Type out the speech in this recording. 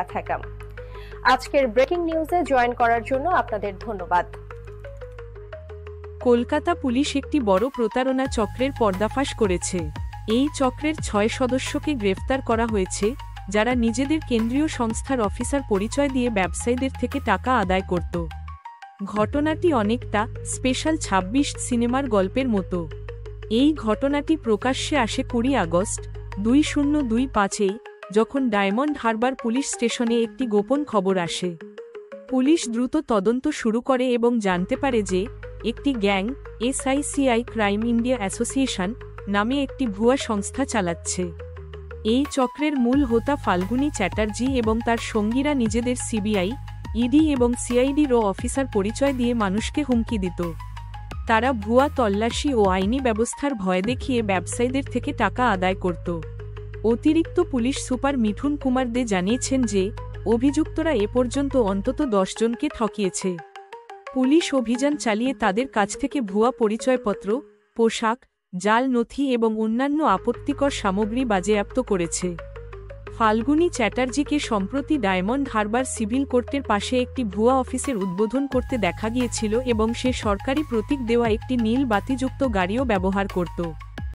ব্যথাকাম। আজকের ব্রেকিং নিউজে জয়েন করার জন্য আপনাদের ধন্যবাদ। কলকাতা পুলিশ একটি বড় প্রতারণা চক্রের পর্দাফাশ করেছে। এই চক্রের 6 সদস্যকে গ্রেফতার করা হয়েছে, যারা নিজেদের কেন্দ্রীয় সংস্থার অফিসার পরিচয় দিয়ে ব্যবসায়ীদের থেকে টাকা আদায় করত। ঘটনাটি অনেকটা স্পেশাল 26 সিনেমার গল্পের মতো। এই ঘটনাটি প্রকাশ্যে আসে 20 আগস্ট 2025-এ, যখন ডায়মন্ড হারবার পুলিশ স্টেশনে একটি গোপন খবর আসে। পুলিশ দ্রুত তদন্ত শুরু করে এবং জানতে পারে যে একটি gang SICI crime India association নামে একটি ভুয়া সংস্থা চালাচ্ছে। এই চক্রের মূল হোতা ফাল্গুনী চ্যাটার্জি এবং তার সঙ্গীরা নিজেদের CBI, ED এবং CID-র অফিসার পরিচয় দিয়ে মানুষকে হুমকি দিত। তারা ভুয়া তল্লাশি ও আইনি ব্যবস্থার ভয় দেখিয়ে ব্যবসায়ীদের থেকে টাকা আদায় করত। অতিরিক্ত পুলিশ সুপার মিঠুন কুমার দে জানিয়েছেন যে অভিযুক্তরা এ পর্যন্ত অন্তত 10 জনকে ঠকিয়েছে। পুলিশ অভিযান চালিয়ে তাদের কাছ থেকে ভুয়া পরিচয়পত্র, পোশাক, জাল নথি এবং অন্যান্য আপত্তিকর সামগ্রী বাজেয়াপ্ত করেছে। ফাল্গুনী চ্যাটার্জিকে সম্প্রতি ডায়মন্ড হারবার সিভিল কোর্টের পাশে একটি ভুয়া অফিসের উদ্বোধন করতে দেখা গিয়েছিল এবং সে সরকারি প্রতীক দেওয়া একটি নীল বাতিযুক্ত গাড়িও ব্যবহার করত।